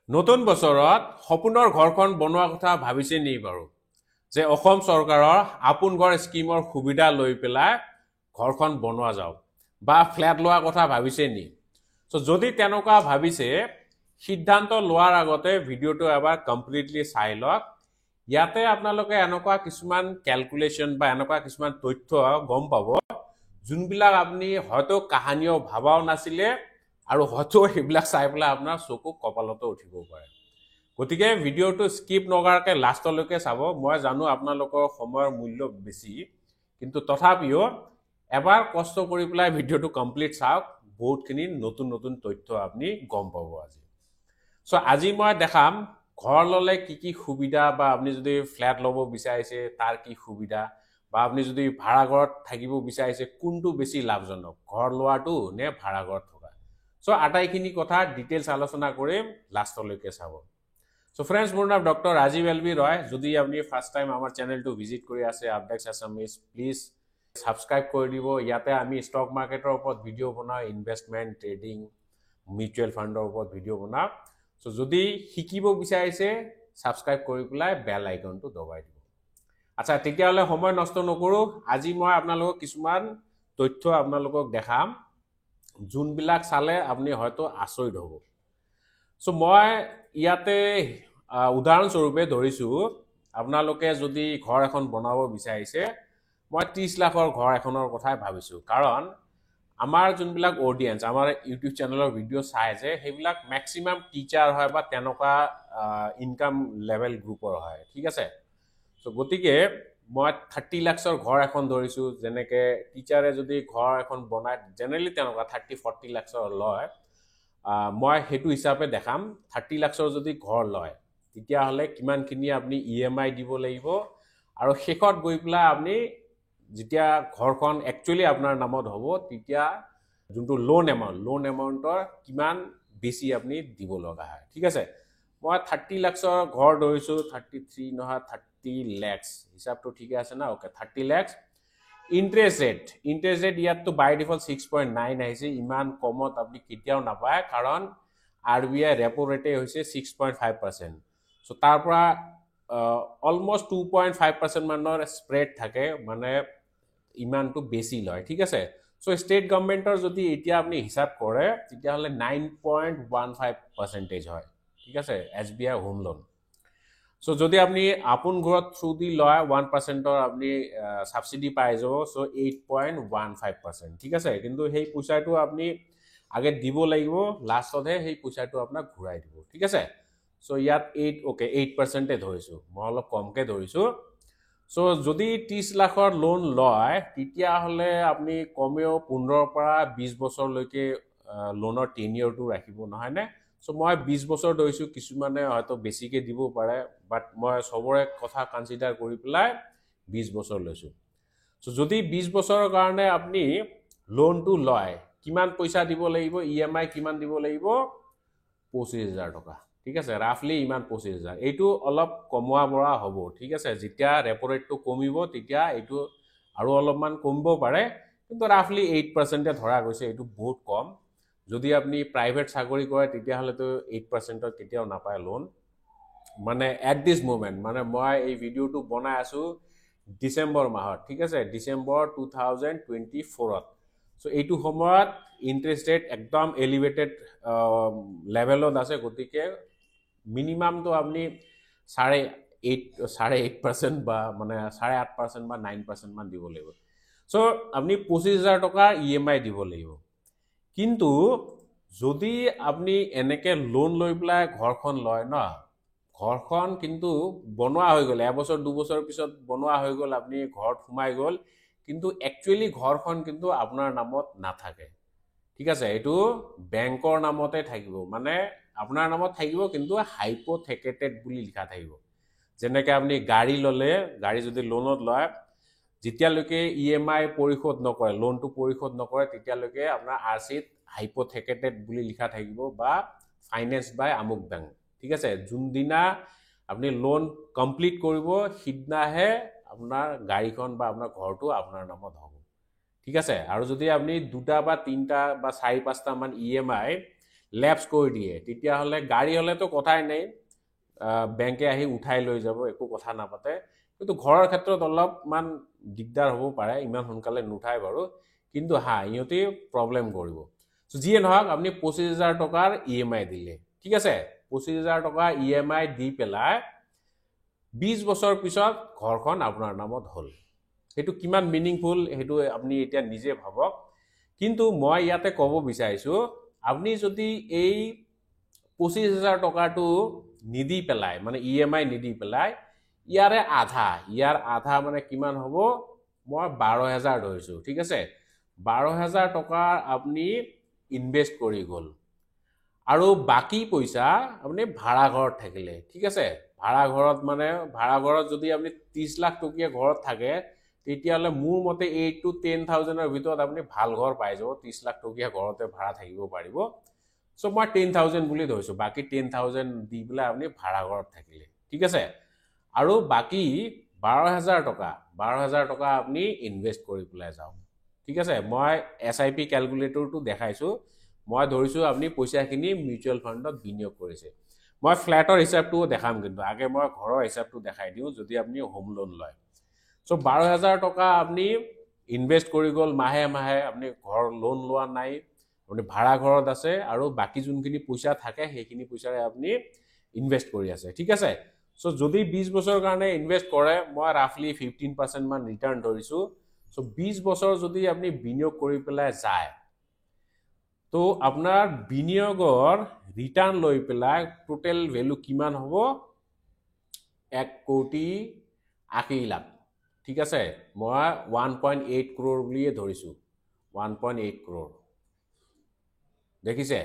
নতুন বছৰত সপোনৰ ঘৰখন বনোৱা কথা ভাবিছে নি বাৰু যে অসম চৰকাৰৰ আপোন ঘৰ স্কিমৰ সুবিধা লৈ পেলাই ঘৰখন বনোৱা যাওক বা ফ্লেট লোৱাৰ কথা ভাবিছে নি যদি তেনেকুৱা ভাবিছে সিদ্ধান্ত লোৱাৰ আগতে ভিডিঅ'টো এবাৰ কমপ্লিটলি চাই লওক ইয়াতে আপোনালোকে এনেকুৱা কিছুমান ক্যালকুলেশন বা এনেকুৱা কিছুমান তথ্য গম পাব যোনবিলাক আপুনি হয়তো কাহানিও ভাবাও নাছিলে আৰু হয়তো সেইবিলাক চাই পেলাই আপোনাৰ চকু কপালতো উঠিব পাৰে গতিকে ভিডিঅ'টো স্কিপ নকৰাকৈ লাষ্টলৈকে চাব মই জানো আপোনালোকৰ সময়ৰ মূল্য বেছি কিন্তু তথাপিও এবাৰ কষ্ট কৰি পেলাই ভিডিঅ'টো কমপ্লিট চাওক বহুতখিনি নতুন নতুন তথ্য আপুনি গম পাব আজি আজি মই দেখাম ঘৰ ললে কি সুবিধা বা আপুনি যদি ফ্ল্যাট ল'ব বিচাৰিছে তাৰ কি সুবিধা বা আপুনি যদি ভাড়া ঘৰত থাকিব বিচাৰিছে কোনটো বেছি লাভজনক ঘৰ লোৱাটো নে ভাড়া ঘৰত থকা আটাইখিনি কথা ডিটেইলছ আলোচনা কৰিম লাষ্টলৈকে চাব ফ্ৰেণ্ডছ মোৰ নাম ডক্টৰ ৰাজীৱ এল বি ৰয় যদি আপুনি ফাৰ্ষ্ট টাইম আমাৰ চেনেলটো ভিজিট কৰি আছে আপডেটছ আছামিজ প্লিজ সাবস্ক্ৰাইব কৰি দিব ইয়াতে আমি ষ্টক মাৰ্কেটৰ ওপৰত ভিডিঅ' বনাওঁ ইনভেষ্টমেণ্ট ট্ৰেডিং মিউচুৱেল ফাণ্ডৰ ওপৰত ভিডিঅ' বনাওঁ যদি শিকিব বিচাৰিছে সাবস্ক্ৰাইব কৰি পেলাই বেল আইকনটো দবাই দিব আচ্ছা তেতিয়াহ'লে সময় নষ্ট নকৰো আজি মই আপোনালোকক কিছুমান তথ্য আপোনালোকক দেখাম যোনবিলাক চালে আপুনি হয়তো আচৰিত হ'ব মই ইয়াতে উদাহৰণস্বৰূপে ধৰিছো আপোনালোকে যদি ঘৰ এখন বনাব বিচাৰিছে মই 30 লাখৰ ঘৰ এখনৰ কথাই ভাবিছো কাৰণ আমাৰ যোনবিলাক অডিয়েন্স আমাৰ ইউটিউব চেনেলৰ ভিডিঅ' চাই যে সেইবিলাক ম্যাক্সিমাম টিচাৰ হয় বা তেনেকুৱা ইনকাম লেভেল গ্ৰুপৰ হয় ঠিক আছে গতিকে মই 30 লাখৰ ঘৰ এখন ধৰিছো যেনেকে টিচাৰে যদি ঘৰ এখন বনায় জেনেৰেলি তেনেকুৱা 30-40 লাখৰ লয় মই হেতু হিচাপে দেখাম 30 লাখৰ যদি ঘৰ লয় তেতিয়া হলে কিমানখিনি আপুনি ইএমআই দিব লাগিব আৰু শেষত গৈ পেলাই আপুনি যেতিয়া ঘৰখন একচুয়ালি আপোনাৰ নামত হ'ব তেতিয়া যোনটো লোন এমাউন্টৰ কিমান বেছি আপুনি দিব লগা হয় ঠিক আছে মই 30 লাখৰ ঘৰ ধৰিছো 33 নহয় 30 লাখ হিচাপটো ঠিক আছে না ওকে 30 লাখ ইন্টারেস্ট রেট ইয়াতো বাই ডিফল্ট 6.9 আহিছে ইমান কমত আপনি কেতিয়াও নাপায় কাৰণ আৰবিআই ৰেপো ৰেটে হৈছে 6.5% তাৰ পৰা অলমোস্ট 2.5% মানৰ স্প্ৰেড থাকে মানে ইমানটো বেছি লয় ঠিক আছে স্টেট গভৰ্নমেন্টৰ যদি এতিয়া আপনি হিসাব কৰে তেতিয়া হলে 9.15% হয় ঠিক আছে এসবিআই হোম লোন যদি আপনি আপোন ঘৰত থ্ৰু দি লয় 1%ৰ আপনি সাবসিডি পাই যাব 8.15% ঠিক আছে কিন্তু সেই পইচাটো আপনি আগে দিব লাগিব লাষ্টতহে সেই পইচাটো আপোনাক ঘূৰাই দিব ঠিক আছে ইয়াত 8% ধৰিছো মই অলপ কমকে ধৰিছো যদি 30 লাখৰ লোন লয় তেতিয়া হলে আপনি কমেও 15 পৰা 20 বছৰলৈকে লোনৰ টেনিয়ৰটো ৰাখিব নহয় নে মই 20 বছৰ ধৰিছো কিছুমানে হয়তো বেছিকে দিব পাৰে বাট মই সবৰে কথা কনসিডাৰ কৰি পেলাই 20 বছৰ লৈছো যদি 20 বছৰৰ কাৰণে আপনি লোনটো লয় কিমান পইচা দিব লাগিব ইএমআই কিমান দিব লাগিব 25000 টকা ঠিক আছে ৰাফলি ইমান 25000 এইটো অলপ কমোৱা বৰা হ'ব ঠিক আছে যেতিয়া ৰেপো ৰেটটো কমিব তেতিয়া এইটো আৰু অলপমান কমিব পাৰে কিন্তু ৰাফলি 8% ধৰা গৈছে এইটো বহুত কম যদি আপনি প্ৰাইভেট চাকৰি কৰে তেতিয়া হলে তো 8% কেতিয়াও নাপায় লোন মানে এট দিস মোমেন্ট মানে মই এই ভিডিওটো বনাই আছো ডিসেম্বৰ মাহত ঠিক আছে ডিসেম্বৰ 2024ত এইটো সময়ত ইন্টারেস্ট রেট একদম এলিভেটেড লেভেলত আছে গতিকে মিনিমাম তো আপনি 8.5% বা মানে 8.5% বা 9% মান দিব লাগিব আপনি 25000 টকা ইএমআই দিব লাগিব কিন্তু যদি আপনি এনেকে লোন লৈ পেলাই ঘৰখন লয় না ঘৰখন কিন্তু বনোৱা হৈ গ'ল এবছৰ দুবছৰ পিছত বনোৱা হৈ গ'ল আপনি ঘৰত সোমাই গ'ল কিন্তু একচুয়ালি ঘৰখন কিন্তু আপোনাৰ নামত নাথাকে ঠিক আছে এটো বেংকৰ নামতে থাকিব মানে আপোনাৰ নামত থাকিব কিন্তু হাইপোথেকেটেড বুলি লিখা থাকিব যেনেকে আপনি গাড়ী ললে গাড়ী যদি লোনত লয় যেতিয়ালৈকে ইএমআই পৰিশোধ নকৰে লোনটো পৰিশোধ নকৰে তেতিয়ালৈকে আপোনাৰ আৰসিত হাইপোথেকেটেড বুলি লিখা থাকিব বা ফাইনেন্স বাই আমুকদাং ঠিক আছে যোনদিনা আপনি লোন কমপ্লিট কৰিব সিদনাহে আপোনাৰ গাড়ীখন বা আপোনাৰ ঘৰটো আপোনাৰ নামত হ'ব ঠিক আছে আৰু যদি আপনি দুটা বা তিনটা বা 4-5টা মান ইএমআই ল্যাপস কৰি দিয়ে তেতিয়াহ'লে গাড়ী হ'লেতো কথাই নাই বেংকে আহি উঠাই লৈ যাব একো কথা নাপাতে কিন্তু ঘৰৰ ক্ষেত্ৰত অলপমান দিগদাৰ হ'ব পাৰে ইমান সোনকালে নুঠাই বাৰু কিন্তু ইহঁতে প্ৰব্লেম কৰিব যিয়ে নহওক আপুনি 25,000 টকাৰ EMI দিলে ঠিক আছে 25,000 টকা EMI দি পেলাই 20 বছৰ পিছত ঘৰখন আপোনাৰ নামত হ'ল সেইটো কিমান মিনিংফুল সেইটো আপুনি এতিয়া নিজে ভাবক কিন্তু মই ইয়াতে ক'ব বিচাৰিছো আপুনি যদি এই 25,000 টকাটো নিদি পেলাই মানে EMI নিদি পেলাই ইয়াৰ আধা মানে কিমান হ'ব মই 12,000 ধৰিছো ঠিক আছে 12,000 টকা আপুনি ইনভেস্ট কৰি গ'ল আৰু বাকি পইচা আপুনি ভাড়া ঘৰত থাকিলে ঠিক আছে ভাড়া ঘৰত যদি আপুনি 30 লাখ টকীয়া ঘৰত থাকে তেতিয়াহ'লে মোৰ মতে 8 to 10,000 ৰ ভিতৰত আপুনি ভাল ঘৰ পাই যাব 30 লাখ টকীয়া ঘৰতে ভাড়া থাকিব পাৰিব সো মই 10,000 বুলি ধৰিছো বাকি 10,000 দি পেলাই আপুনি ভাড়া ঘৰত থাকিলে ঠিক আছে আৰু বাকি 12,000 টকা আপুনি ইনভেস্ট কৰি পেলাই যাওক ঠিক আছে মই SIP ক্যালকুলেটৰটো দেখাইছো মই ধৰিছো আপুনি পইচাখিনি মিউচুৱেল ফাণ্ডত বিনিয়োগ কৰিছে মই ফ্ল্যাটৰ হিচাপটো দেখাম কিন্তু আগে মই ঘৰৰ হিচাপটো দেখাই দিও যদি আপুনি হোম লোন লয় সো 12,000 টকা আপুনি ইনভেস্ট কৰি গ'ল মাহে আপুনি ঘৰ লোন লোৱা নাই আপুনি ভাড়া ঘৰত আছে আৰু বাকি যোনখিনি পইচা থাকে সেইখিনি পইচাৰে আপুনি ইনভেস্ট কৰি আছে ঠিক আছে সো যদি 20 বছৰৰ কাৰণে ইনভেস্ট কৰে মই ৰাফলি 15% মান ৰিটাৰ্ণ ধৰিছো সো 20 বছৰ যদি আপুনি বিনিয়োগ কৰি পেলাই যায় তো আপোনাৰ বিনিয়োগৰ ৰিটাৰ্ণ লৈ পেলাই টোটাল ভ্যালু কিমান হ'ব 1,80 লাখ ঠিক আছে মই 1.8 crore বুলিয়ে ধৰিছো 1.8 crore দেখিছে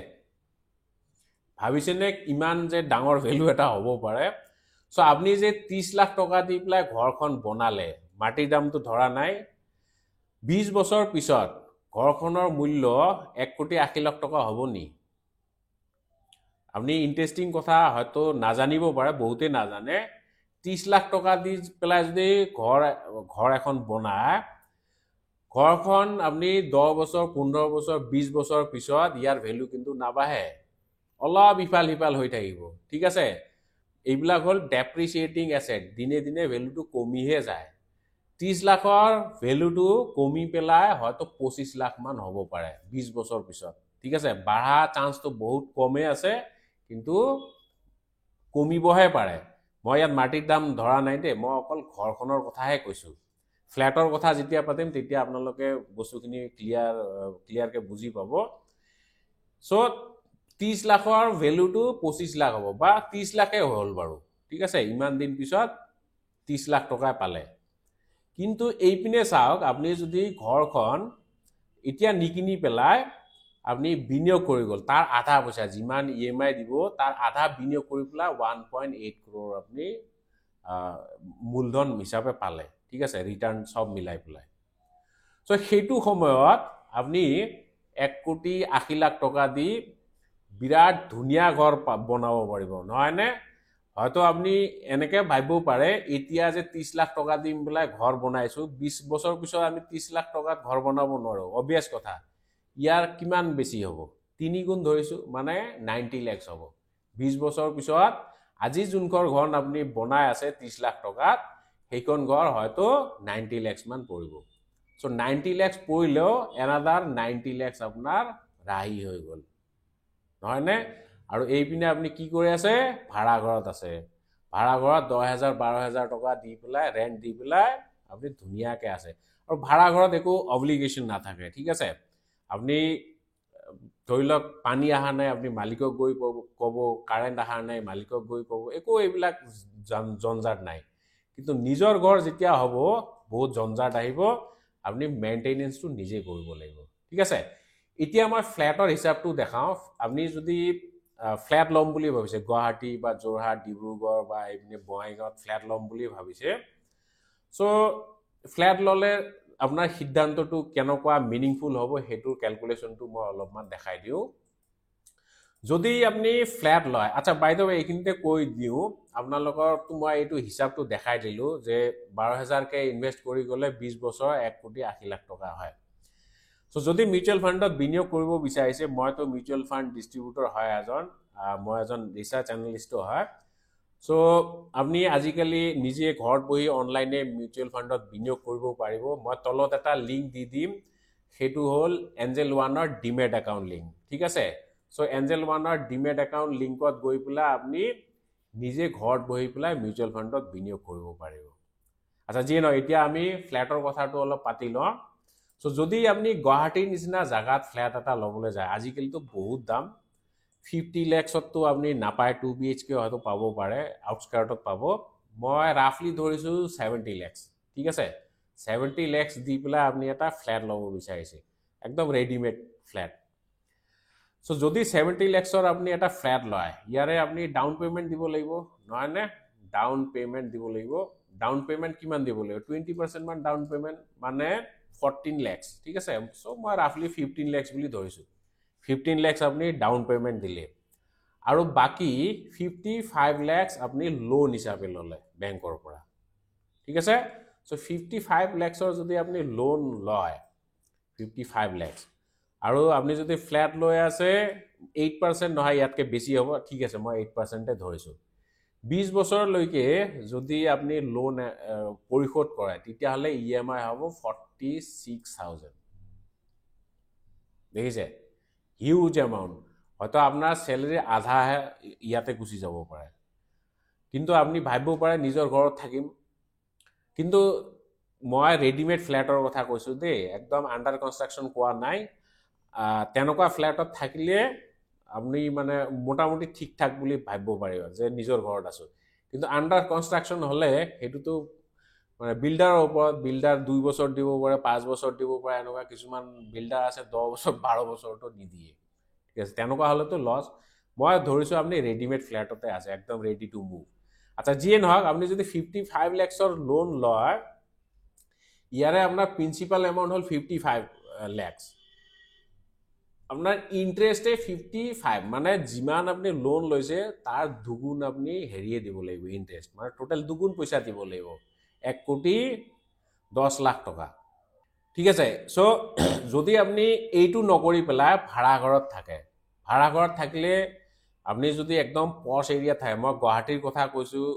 ভাবিছেনে ইমান যে ডাঙৰ ভ্যালু এটা হ'ব পাৰে সো আপুনি যে 30 লাখ টকা দি পেলাই ঘৰখন বনালে মাটিৰ দামটো ধৰা নাই 20 বছৰ পিছত ঘৰখনৰ মূল্য 1,80 লাখ টকা হ'ব নি আপুনি ইন্টাৰেস্টিং কথা হয়তো নাজানিব পাৰে বহুতে নাজানে 30 লাখ টকা দি পেলাই যদি ঘৰ এখন বনায় ঘৰখন আপুনি 10 বছৰ 15 বছৰ 20 বছৰ পিছত ইয়াৰ ভ্যালু কিন্তু নাবাঢ়ে অলপ ইফাল হৈ থাকিব ঠিক আছে এইবিলাক হল ডেপ্ৰিচিয়েটিং এসেট দিনে দিনে ভ্যালুটো কমিহে যায় 30 লাখৰ ভ্যালুটো কমি পেলাই হয়তো 25 লাখ মান হ'ব পাৰে 20 বছৰ পিছত ঠিক আছে বাঢ়া চান্সটো বহুত কমে আছে কিন্তু কমিবহে পাৰে মই ইয়াত মাটিৰ দাম ধৰা নাই দে মই অকল ঘৰখনৰ কথাহে কৈছো ফ্ল্যাটৰ কথা যেতিয়া পাতিম তেতিয়া আপোনালোকে বস্তুখিনি ক্লিয়াৰকে বুজি পাব সো 30 লাখৰ ভ্যালুটো 25 লাখ হ'ব বা 30 লাখে হ'ল বাৰু ঠিক আছে ইমান দিন পিছত 30 লাখ টকা পালে কিন্তু এইপিনে চাওক আপুনি যদি ঘৰখন এতিয়া নিকিনি পেলাই আপুনি বিনিয়োগ কৰি গ'ল তাৰ আধা পইচা যিমান EMI দিব তাৰ আধা বিনিয়োগ কৰি পেলাই 1.8 crore আপুনি মূলধন হিচাপে পালে ঠিক আছে ৰিটাৰ্ণ সব মিলাই পেলাই সো সেইটো সময়ত আপুনি 1,80 লাখ টকা দি বিৰাট ধুনিয়া ঘৰ বনাব পাৰিব নহয় নে হয়তো আপুনি এনেকে ভাবিব পাৰে এতিয়া যে 30 লাখ টকা দিম পেলাই ঘৰ বনাইছো 20 বছৰ পিছত আমি 30 লাখ টকাত ঘৰ বনাব নোৱাৰো অবিয়াস কথা ইয়াৰ কিমান বেছি হ'ব 3 গুণ ধৰিছো মানে 90 লাখ হ'ব 20 বছৰ পিছত আজি যোনখন ঘৰ আপুনি বনাই আছে 30 লাখ টকাত সেইখন ঘৰ হয়তো 90 লাখ মান পৰিব সো 90 লাখ পৰিলেও এনাদাৰ 90 লাখ আপোনাৰ ৰাহি হৈ গ'ল নহয় নে আৰু এইপিনে আপুনি কি কৰি আছে ভাড়া ঘৰত আছে ভাড়া ঘৰত 10,000 12,000 টকা দি পেলাই ৰেন্ট দি পেলাই আপুনি ধুনিয়াকে আছে আৰু ভাড়া ঘৰত একো অব্লিগেশন নাথাকে ঠিক আছে আপুনি ধৰি লওক পানী আহা নাই আপুনি মালিকক গৈ ক'ব কাৰেন্ট আহা নাই মালিকক গৈ ক'ব একো এইবিলাক জঞ্জাট নাই কিন্তু নিজৰ ঘৰ যেতিয়া হ'ব বহুত জঞ্জাট আহিব আপুনি মেইনটেনেন্সটো নিজে কৰিব লাগিব ঠিক আছে এতিয়া মই ফ্ল্যাটৰ হিচাপটো দেখাও আপুনি যদি ফ্ল্যাট লম বুলি ভাবিছে গুৱাহাটী বা যোৰহাট ডিব্ৰুগড় বা এইপিনে বঙাইগাঁৱত ফ্ল্যাট লম বুলি ভাবিছে সো ফ্ল্যাট ললে আপোনাৰ সিদ্ধান্তটো কেনেকুৱা মিনিংফুল হ'ব হেতুৰ ক্যালকুলেশনটো মই অলপমান দেখাই দিও যদি আপুনি ফ্ল্যাট লয় আচ্ছা বাই দ্য ৱে এইখিনিতে কৈ দিও আপোনালোকৰ মই এইটো হিচাপটো দেখাই দিলো যে 12,000 কে ইনভেস্ট কৰি গলে 20 বছৰ 1,80 লাখ টকা হয় চ' যদি মিউচুৱেল ফাণ্ডত বিনিয়োগ কৰিব বিচাৰিছে, মইতো মিউচুৱেল ফাণ্ড ডিষ্ট্ৰিবিউটৰ হয় মই এজন ৰিচাৰ্চ এনালিষ্টো হয়। চ' আপুনি আজিকালি নিজে ঘৰত বহি অনলাইনে মিউচুৱেল ফাণ্ডত বিনিয়োগ কৰিব পাৰিব। মই তলত এটা লিংক দি দিম, সেইটো হ'ল এঞ্জেল ওৱানৰ ডিমেট একাউণ্ট লিংক, ঠিক আছে। চ' এঞ্জেল ওৱানৰ ডিমেট একাউণ্ট লিংকত গৈ পেলাই আপুনি নিজে ঘৰত বহি পেলাই মিউচুৱেল ফাণ্ডত বিনিয়োগ কৰিব পাৰিব। আচ্ছা, যিয়ে নহয়, এতিয়া আমি ফ্লেটৰ কথাটো অলপ পাতি লওঁ। চ' যদি আপুনি গুৱাহাটীৰ নিচিনা জাগাত ফ্লেট এটা ল'বলৈ যায়, আজিকালিতো বহুত দাম, 50 lakhsতো আপুনি নাপায়, 2 BHK হয়তো পাব পাৰে, আউটস্কাৰ্টত পাব। মই ৰাফলি ধৰিছোঁ 70 lakhs, ঠিক আছে। 70 lakhs দি পেলাই আপুনি এটা ফ্লেট ল'ব বিচাৰিছে, একদম ৰেডিমেড ফ্লেট। চ' যদি 70 lakhsৰ আপুনি এটা ফ্লেট লয়, ইয়াৰে আপুনি ডাউন পে'মেণ্ট দিব লাগিব, নহয়নে? ডাউন পে'মেণ্ট দিব লাগিব। ডাউন পে'মেণ্ট কিমান দিব লাগিব? 20% মান ডাউন পে'মেণ্ট, মানে 14 lakhs, ঠিক আছে। চ' মই ৰাফলি 15 lakhs বুলি ধৰিছোঁ। 15 lakhs আপুনি ডাউন পে'মেণ্ট দিলে, আৰু বাকী 55 lakhs আপুনি লোন হিচাপে ল'লে বেংকৰ পৰা, ঠিক আছে। চ' 55 lakhsৰ যদি আপুনি লোন লয়, 55 lakhs, আৰু আপুনি যদি ফ্লেট লৈ আছে, 8% নহয়, ইয়াতকৈ বেছি হ'ব, ঠিক আছে, মই 8%তে ধৰিছোঁ। 20 বছৰলৈকে যদি আপুনি লোন পৰিশোধ কৰে, তেতিয়াহ'লে EMI হ'ব 46,000। দেখিছে, হিউজ এমাউণ্ট। হয়তো আপোনাৰ চেলেৰী আধাহে ইয়াতে গুচি যাব পাৰে, কিন্তু আপুনি ভাবিব পাৰে নিজৰ ঘৰত থাকিম। কিন্তু মই ৰেডিমেড ফ্লেটৰ কথা কৈছোঁ দেই, একদম আণ্ডাৰ কনষ্ট্ৰাকশ্যন কোৱা নাই। তেনেকুৱা ফ্লেটত থাকিলে আপুনি মানে মোটামুটি ঠিক ঠাক বুলি ভাবিব পাৰিব যে নিজৰ ঘৰত আছোঁ। কিন্তু আণ্ডাৰ কনষ্ট্ৰাকশ্যন হ'লে সেইটোতো মানে বিল্ডাৰৰ ওপৰত, বিল্ডাৰ 2 বছৰ দিব পাৰে, 5 বছৰ দিব পাৰে, এনেকুৱা কিছুমান বিল্ডাৰ আছে 10 বছৰ 12 বছৰতো নিদিয়ে, ঠিক আছে। তেনেকুৱা হ'লেতো লছ। মই ধৰিছোঁ আপুনি ৰেডিমেড ফ্লেটতে আছে, একদম ৰেডি টু মুভ। আচ্ছা, যিয়ে নহওক, আপুনি যদি 55 lakhsৰ লোন লয়, ইয়াৰে আপোনাৰ প্ৰিন্সিপাল এমাউণ্ট হ'ল 55 lakhs, আপোনাৰ ইণ্টাৰেষ্টে 55, মানে যিমান আপুনি লোন লৈছে তাৰ দুগুণ আপুনি হেৰিয়ে দিব লাগিব, ইণ্টাৰেষ্ট, মানে টোটেল দুগুণ পইচা দিব লাগিব, 1,10,00,000 টকা, ঠিক আছে। চ' যদি আপুনি এইটো নকৰি পেলাই ভাড়া ঘৰত থাকে, ভাড়া ঘৰত থাকিলে আপুনি যদি একদম পশ এৰিয়া থাকে, মই গুৱাহাটীৰ কথা কৈছোঁ,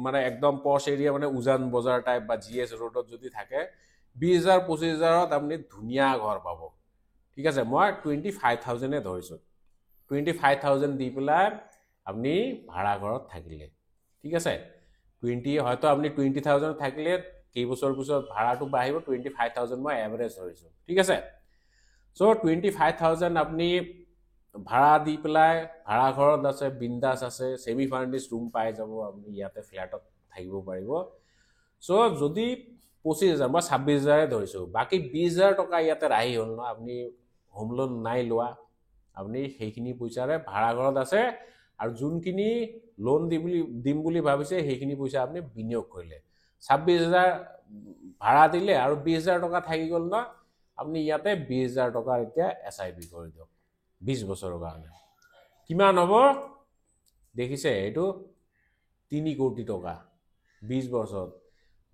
মানে একদম পশ এৰিয়া, মানে উজান বজাৰ টাইপ বা GS ৰোডত যদি থাকে, 20,000-25,000ত আপুনি ধুনীয়া ঘৰ পাব, ঠিক আছে। মই 25,000 ধৰিছোঁ, 25,000 দি পেলাই আপুনি ভাড়া ঘৰত থাকিলে, ঠিক আছে। হয়তো আপুনি 20,000 থাকিলে, কেইবছৰ পিছত ভাড়াটো বাঢ়িব, 25,000 মই এভাৰেজ ধৰিছোঁ, ঠিক আছে। চ' 25,000 আপুনি ভাড়া দি পেলাই ভাড়া ঘৰত আছে, বিন্দাছ আছে, ছেমি ফাৰ্নিশ্ড ৰুম পাই যাব, আপুনি ইয়াতে ফ্লেটত থাকিব পাৰিব। চ' যদি 25,000, মই 26,000 ধৰিছোঁ, বাকী 20,000 টকা ইয়াতে ৰাহি হ'ল ন, আপুনি হোম লোন নাই লোৱা, আপুনি সেইখিনি পইচাৰে ভাড়া ঘৰত আছে, আৰু যোনখিনি লোন দিম বুলি ভাবিছে সেইখিনি পইচা আপুনি বিনিয়োগ কৰিলে। 26,000 ভাড়া দিলে আৰু 20,000 টকা থাকি গ'ল ন, আপুনি ইয়াতে 20,000 টকাৰ এতিয়া SIP কৰি দিয়ক 20 বছৰৰ কাৰণে। কিমান হ'ব দেখিছে? এইটো 3 কোটি টকা 20 বছৰত।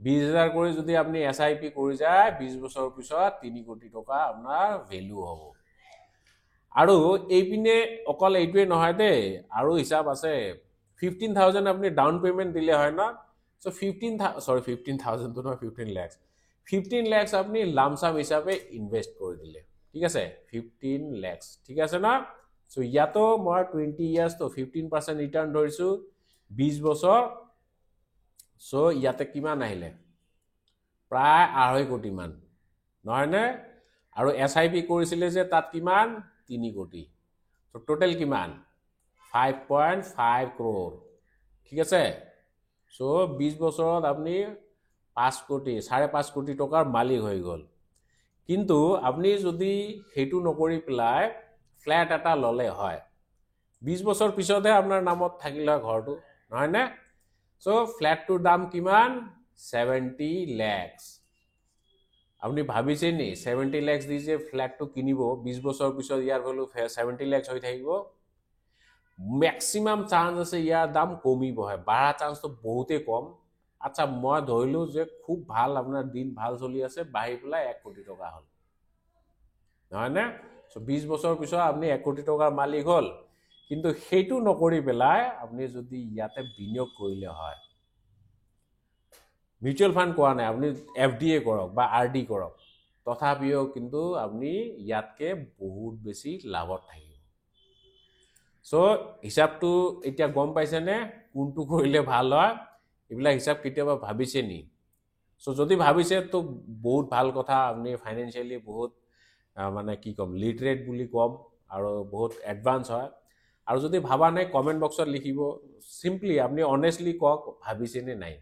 20,000 কৰি যদি আপুনি SIP কৰি যায়, 20 বছৰৰ পিছত 3 কোটি টকা আপোনাৰ ভেলু হ'ব। আৰু এইপিনে অকল এইটোৱে নহয় দেই, আৰু হিচাপ আছে। 15,000 আপুনি ডাউন পে'মেণ্ট দিলে হয় ন, চ' 15,000টো নহয়, 15 lakhs, 15 lakhs আপুনি লামচাম হিচাপে ইনভেষ্ট কৰি দিলে, ঠিক আছে। 15 lakhs, ঠিক আছে ন। চ' ইয়াতো মই 20 years তো 15% ৰিটাৰ্ণ ধৰিছোঁ, 20 বছৰ। চ' ইয়াতে কিমান আহিলে? প্ৰায় 2.5 কোটি মান, নহয়নে? আৰু SIP কৰিছিলে যে তাত কিমান? 3 কোটি। চ' টোটেল কিমান? 5.5 crore, ঠিক আছে। চ' 20 বছৰত আপুনি 5 কোটি, 5.5 কোটি টকাৰ মালিক হৈ গ'ল। কিন্তু আপুনি যদি সেইটো নকৰি পেলাই ফ্লেট এটা ল'লে হয়, 20 বছৰ পিছতহে আপোনাৰ নামত থাকিলে হয় ঘৰটো, নহয়নে? চ' ফ্লেটটোৰ দাম কিমান? 70 lakhs। আপুনি ভাবিছে নি 70 lakhs দি যে ফ্লেটটো কিনিব, 20 বছৰ পিছত ইয়াৰ ভেলু 70 lakhs হৈ থাকিব? মেক্সিমাম চান্স আছে ইয়াৰ দাম কমিবহে, বাঢ়া চান্সটো বহুতেই কম। আচ্ছা, মই ধৰিলোঁ যে খুব ভাল, আপোনাৰ দিন ভাল চলি আছে, বাঢ়ি পেলাই 1 কোটি টকা হ'ল। নহয়নে চ' 20 বছৰ পিছত আপুনি 1 কোটি টকাৰ মালিক হ'ল কিন্তু সেইটো নকৰি পেলাই আপুনি যদি ইয়াতে বিনিয়োগ কৰিলে হয় মিউচুৱেল ফাণ্ড কোৱা নাই আপুনি FDA কৰক বা RD কৰক তথাপিও কিন্তু আপুনি ইয়াতকে বহুত বেছি লাভত থাকিব চ' হিচাপটো এতিয়া গম পাইছেনে কোনটো কৰিলে ভাল হয় এইবিলাক হিচাপ কেতিয়াবা ভাবিছে নি চ' যদি ভাবিছে তো বহুত ভাল কথা আপুনি ফাইনেন্সিয়েলি বহুত মানে কি ক'ম লিটাৰেট বুলি ক'ম আৰু বহুত এডভান্স হয় আৰু যদি ভাবা নাই কমেণ্ট বক্সত লিখিব চিম্পলি আপুনি অনেষ্টলি কওক ভাবিছেনে নাই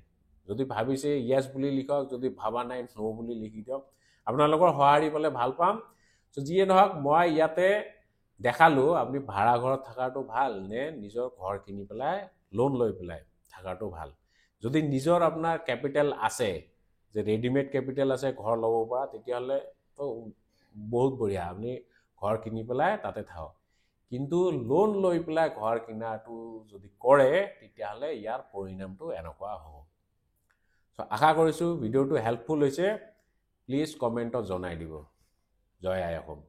যদি ভাবিছে য়েছ বুলি লিখক যদি ভাবা নাই নো বুলি লিখি দিয়ক আপোনালোকৰ সঁহাৰি পালে ভাল পাম চ' যিয়ে নহওক মই ইয়াতে দেখালো আপুনি ভাড়া ঘৰত থকাটো ভাল নে নিজৰ ঘৰ কিনি পেলাই লোন লৈ পেলাই থকাটো ভাল যদি নিজৰ আপোনাৰ কেপিটেল আছে যে ৰেডিমেড কেপিটেল আছে ঘৰ ল'ব পৰা তেতিয়াহ'লে তো বহুত বঢ়িয়া আপুনি ঘৰ কিনি পেলাই তাতে থাকক কিন্তু লোন লৈ পেলাই ঘৰ কিনাটো যদি কৰে তেতিয়াহ'লে ইয়াৰ পৰিণামটো এনেকুৱা হ'ব চ' আশা কৰিছোঁ ভিডিঅ'টো হেল্পফুল হৈছে প্লিজ কমেণ্টত জনাই দিব জয় আই অসম